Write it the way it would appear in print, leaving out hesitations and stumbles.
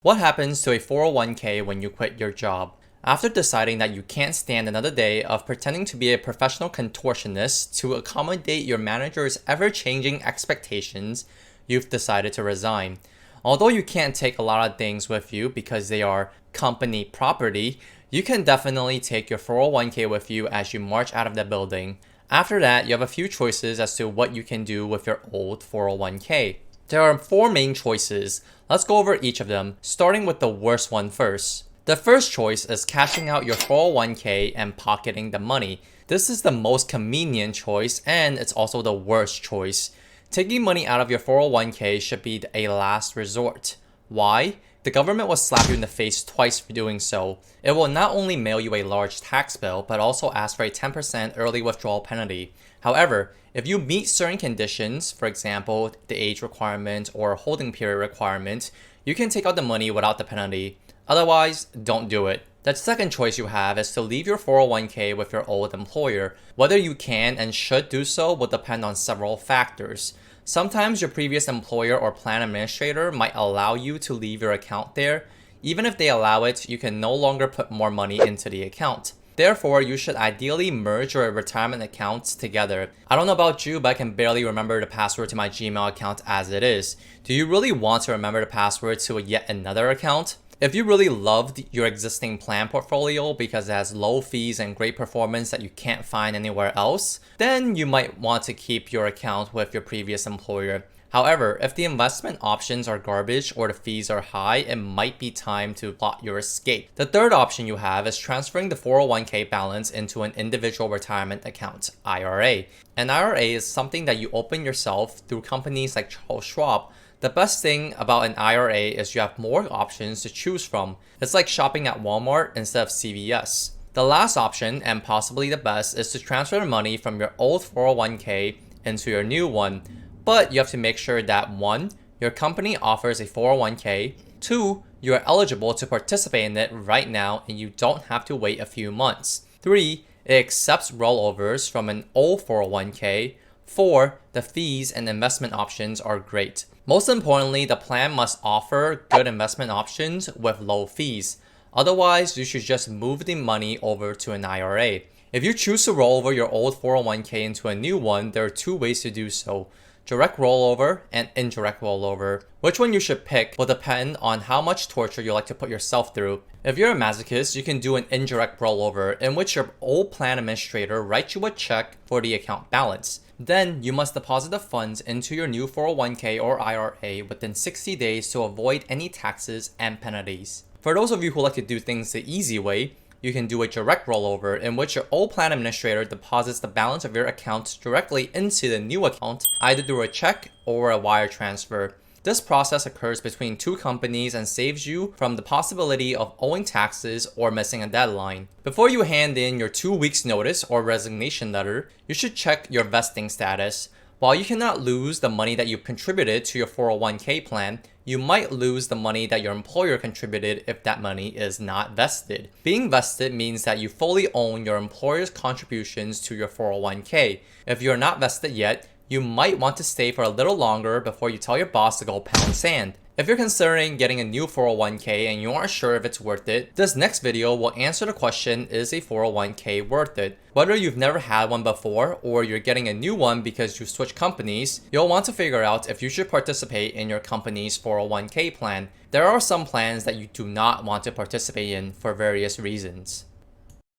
What happens to a 401k when you quit your job? After deciding that you can't stand another day of pretending to be a professional contortionist to accommodate your manager's ever changing expectations, you've decided to resign. Although you can't take a lot of things with you because they are company property, you can definitely take your 401k with you as you march out of the building. After that, you have a few choices as to what you can do with your old 401k. There are four main choices. Let's go over each of them, starting with the worst one first. The first choice is cashing out your 401k and pocketing the money. This is the most convenient choice and it's also the worst choice. Taking money out of your 401k should be a last resort. Why? The government will slap you in the face twice for doing so. It will not only mail you a large tax bill, but also ask for a 10% early withdrawal penalty. However, if you meet certain conditions, for example, the age requirement or holding period requirement, you can take out the money without the penalty. Otherwise, don't do it. The second choice you have is to leave your 401k with your old employer. Whether you can and should do so will depend on several factors. Sometimes your previous employer or plan administrator might allow you to leave your account there. Even if they allow it, you can no longer put more money into the account. Therefore, you should ideally merge your retirement accounts together. I don't know about you, but I can barely remember the password to my Gmail account as it is. Do you really want to remember the password to yet another account? If you really loved your existing plan portfolio because it has low fees and great performance that you can't find anywhere else, then you might want to keep your account with your previous employer. However, if the investment options are garbage or the fees are high, it might be time to plot your escape. The third option you have is transferring the 401k balance into an individual retirement account, IRA. An IRA is something that you open yourself through companies like Charles Schwab. The best thing about an IRA is you have more options to choose from. It's like shopping at Walmart instead of CVS. The last option, and possibly the best, is to transfer the money from your old 401k into your new one. But you have to make sure that 1. Your company offers a 401k, 2. You are eligible to participate in it right now and you don't have to wait a few months, 3. It accepts rollovers from an old 401k, 4. The fees and investment options are great. Most importantly, the plan must offer good investment options with low fees. Otherwise, you should just move the money over to an IRA. If you choose to roll over your old 401k into a new one, there are two ways to do so: direct rollover and indirect rollover. Which one you should pick will depend on how much torture you like to put yourself through. If you're a masochist, you can do an indirect rollover in which your old plan administrator writes you a check for the account balance. Then you must deposit the funds into your new 401k or IRA within 60 days to avoid any taxes and penalties. For those of you who like to do things the easy way, you can do a direct rollover in which your old plan administrator deposits the balance of your account directly into the new account, either through a check or a wire transfer. This process occurs between two companies and saves you from the possibility of owing taxes or missing a deadline. Before you hand in your 2 weeks notice or resignation letter, you should check your vesting status. While you cannot lose the money that you contributed to your 401k plan, you might lose the money that your employer contributed if that money is not vested. Being vested means that you fully own your employer's contributions to your 401k. If you're not vested yet, you might want to stay for a little longer before you tell your boss to go pound sand. If you're considering getting a new 401k and you aren't sure if it's worth it, this next video will answer the question, is a 401k worth it? Whether you've never had one before or you're getting a new one because you switched companies, you'll want to figure out if you should participate in your company's 401k plan. There are some plans that you do not want to participate in for various reasons.